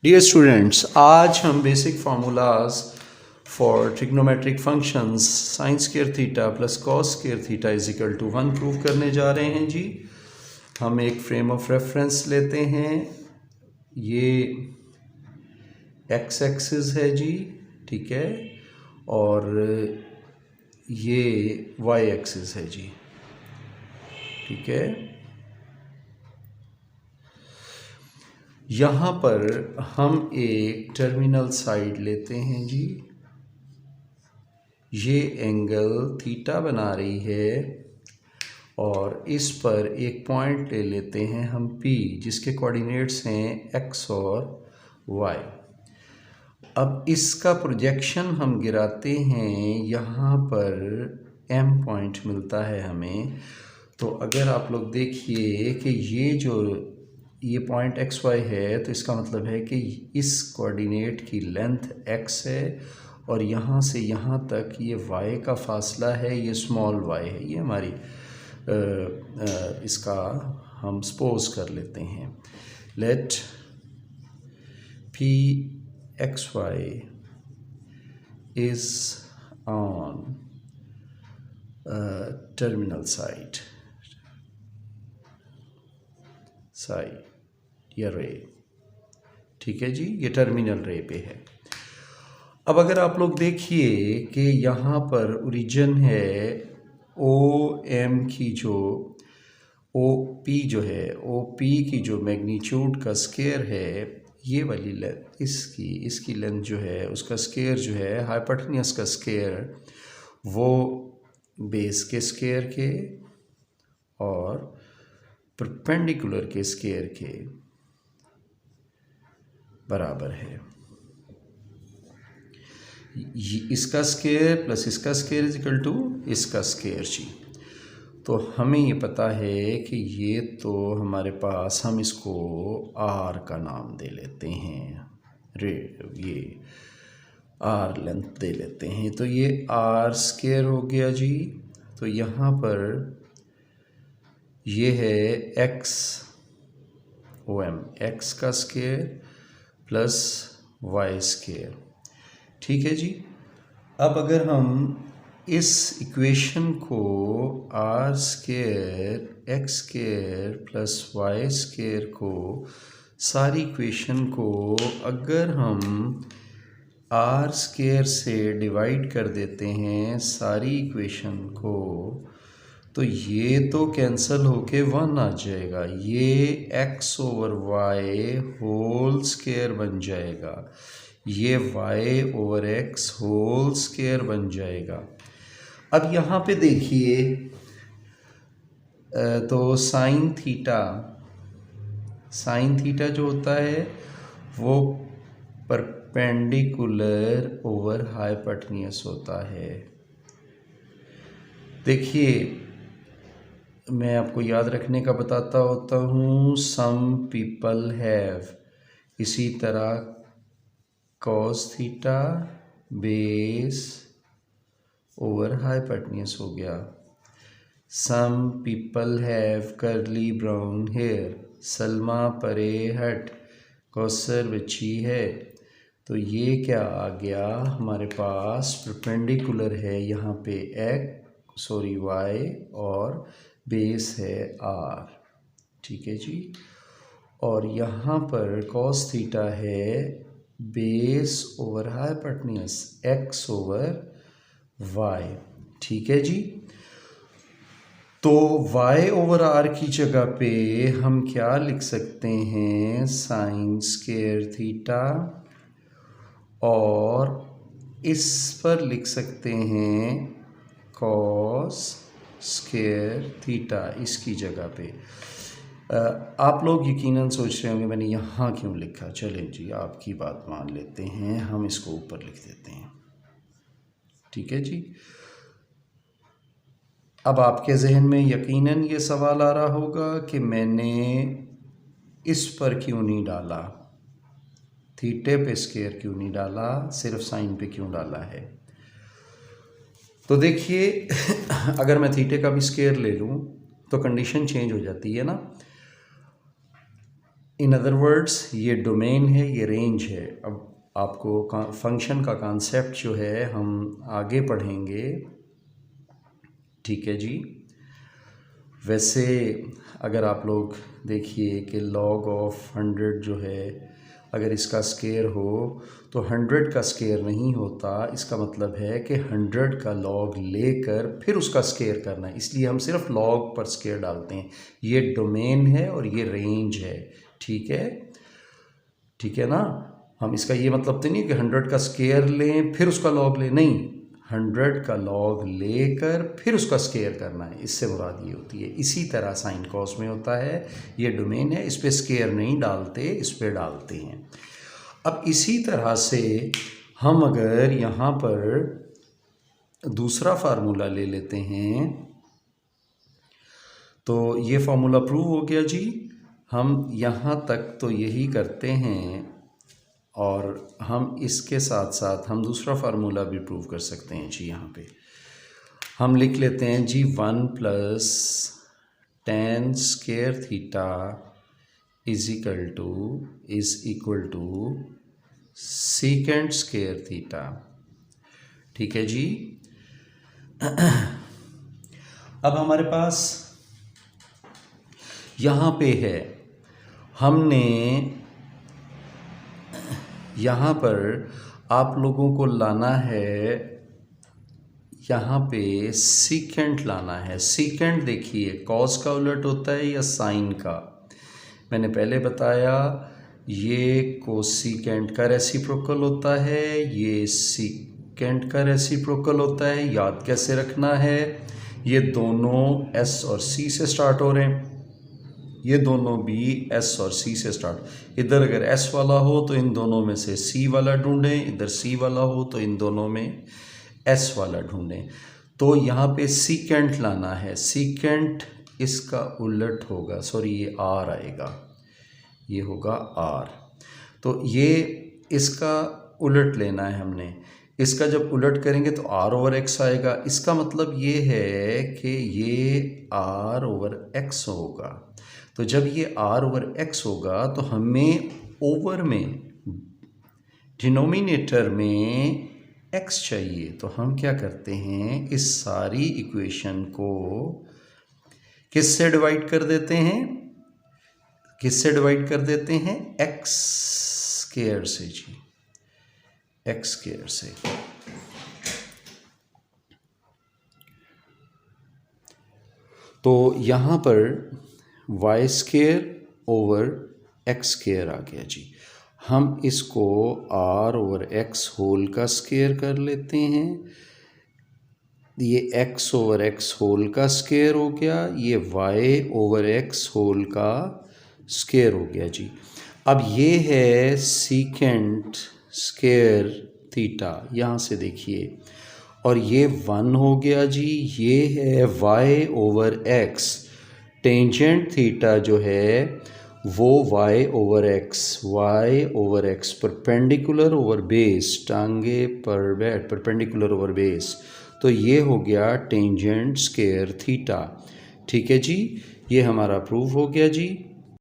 Dear students, आज हम basic formulas for trigonometric functions sine square theta plus cos square theta is equal to 1 prove करने जा रहे हैं जी। हम एक फ्रेम ऑफ रेफरेंस लेते हैं। ये एक्स एक्सिस है जी, ठीक है, और ये वाई एक्सिस है जी, ठीक है। यहाँ पर हम एक टर्मिनल साइड लेते हैं जी। ये एंगल थीटा बना रही है और इस पर एक पॉइंट ले लेते हैं हम P, जिसके कोऑर्डिनेट्स हैं x और y। अब इसका प्रोजेक्शन हम गिराते हैं, यहाँ पर M पॉइंट मिलता है हमें। तो अगर आप लोग देखिए कि ये पॉइंट एक्स वाई है, तो इसका मतलब है कि इस कोऑर्डिनेट की लेंथ x है और यहाँ से यहाँ तक ये y का फासला है, ये स्मॉल y है। ये हमारी इसका हम सपोज कर लेते हैं। Let p x y is on terminal side या रे, ठीक है जी, ये टर्मिनल रे पे है। अब अगर आप लोग देखिए कि यहाँ पर ओरिजिन है ओ एम की, जो ओ पी जो है, ओ पी की जो मैग्नीट्यूड का स्केयर है, ये वाली लेंथ, इसकी लेंथ जो है, उसका स्केयर जो है, हाइपोटेन्यूस का स्केयर, वो बेस के स्केयर के और परपेंडिकुलर के स्केयर के बराबर है। इसका स्केयर प्लस इसका स्केयर इज इक्वल टू इसका स्केयर जी। तो हमें ये पता है कि ये तो हमारे पास, हम इसको आर का नाम दे लेते हैं, ये आर लेंथ दे लेते हैं। तो ये आर स्केयर हो गया जी। तो यहाँ पर ये है एक्स ओ एम, एक्स का स्केयर प्लस वाई स्केयर, ठीक है जी। अब अगर हम इस इक्वेशन को r square x square plus y square को, सारी इक्वेशन को अगर हम आर स्केयर से डिवाइड कर देते हैं सारी इक्वेशन को, तो ये तो कैंसिल होके 1 आ जाएगा। ये x over y whole square बन जाएगा, ये y over x whole square बन जाएगा। अब यहाँ पे देखिए, तो साइन थीटा जो होता है वो परपेंडिकुलर ओवर हाइपोटेन्यूस होता है। देखिए, मैं आपको याद रखने का बताता होता हूँ, सम पीपल हैव, इसी तरह cos theta base over hypotenuse हो गया। Some people have curly brown hair, Salma परे हट, कौसर बच्ची है। तो ये क्या आ गया हमारे पास, परपेंडिकुलर है यहाँ पे वाई और बेस है आर, ठीक है जी। और यहाँ पर कॉस थीटा है base over hypotenuse x over y, ठीक है जी। तो y ओवर आर की जगह पे हम क्या लिख सकते हैं, साइन स्क्वायर थीटा, और इस पर लिख सकते हैं कॉस स्क्वायर थीटा इसकी जगह पे। आप लोग यकीनन सोच रहे होंगे मैंने यहाँ क्यों लिखा। चलें जी, आपकी बात मान लेते हैं, हम इसको ऊपर लिख देते हैं, ठीक है जी। अब आपके जहन में यकीनन ये सवाल आ रहा होगा कि मैंने इस पर क्यों नहीं डाला, थीटे पे स्केयर क्यों नहीं डाला, सिर्फ साइन पे क्यों डाला है। तो देखिए, अगर मैं थीटे का भी स्केयर ले लूँ तो कंडीशन चेंज हो जाती है ना। इन अदर वर्ड्स ये डोमेन है, ये रेंज है। अब आपको फंक्शन का कॉन्सेप्ट जो है हम आगे पढ़ेंगे, ठीक है जी। वैसे अगर आप लोग देखिए कि log ऑफ 100 जो है, अगर इसका स्केयर हो तो 100 का स्केयर नहीं होता। इसका मतलब है कि 100 का log लेकर फिर उसका स्केयर करना है, इसलिए हम सिर्फ log पर स्केयर डालते हैं। ये डोमेन है और ये रेंज है, ठीक है, ठीक है ना। हम इसका ये मतलब तो नहीं कि 100 का स्केयर लें फिर उसका log लें, नहीं, 100 का log लेकर फिर उसका स्केयर करना है, इससे मुराद ये होती है। इसी तरह साइन कॉस में होता है, ये डोमेन है, इस पे स्केयर नहीं डालते, इस पे डालते हैं। अब इसी तरह से हम अगर यहाँ पर दूसरा फार्मूला ले लेते हैं तो ये फार्मूला प्रूव हो गया जी। हम यहाँ तक तो यही करते हैं और हम इसके साथ साथ हम दूसरा फार्मूला भी प्रूव कर सकते हैं जी। यहाँ पे हम लिख लेते हैं जी 1 plus tan square theta is equal to secant square theta, ठीक है जी। अब हमारे पास यहाँ पे है, हमने यहाँ पर आप लोगों को लाना है, यहाँ पे सीकेंट लाना है। सीकेंट देखिए कॉस का उलट होता है या साइन का। मैंने पहले बताया ये कोसीकेंट का रेसिप्रोकल होता है, ये सीकेंट का रेसिप्रोकल होता है। याद कैसे रखना है, ये दोनों एस और सी से स्टार्ट हो रहे हैं, ये दोनों भी एस और सी से स्टार्ट। इधर अगर एस वाला हो तो इन दोनों में से सी वाला ढूंढें, इधर सी वाला हो तो इन दोनों में एस वाला ढूंढें। तो यहाँ पे सीकेंट लाना है, सीकेंट इसका उलट होगा, सॉरी ये आर आएगा, ये होगा आर। तो ये इसका उलट लेना है हमने। इसका जब उलट करेंगे तो आर ओवर एक्स आएगा। इसका मतलब ये है कि ये आर ओवर एक्स होगा। तो जब ये आर ओवर एक्स होगा तो हमें ओवर में डिनोमिनेटर में x चाहिए। तो हम क्या करते हैं, इस सारी इक्वेशन को किससे डिवाइड कर देते हैं, किससे डिवाइड कर देते हैं, x स्क्वायर से जी, x स्क्वायर से। तो यहाँ पर y square over x square आ गया जी। हम इसको r ओवर x होल का स्क्वायर कर लेते हैं। ये x ओवर x होल का स्क्वायर हो गया, ये y ओवर x होल का स्क्वायर हो गया जी। अब ये है सीकेंट स्क्वायर थीटा, यहाँ से देखिए, और ये 1 हो गया जी। ये है y over x, tangent theta जो है वो y over x perpendicular over base, टांगे पर बैठ, परपेंडिकुलर ओवर बेस। तो ये हो गया टेंजेंट स्क्वायर थीटा, ठीक है जी। ये हमारा प्रूफ हो गया जी।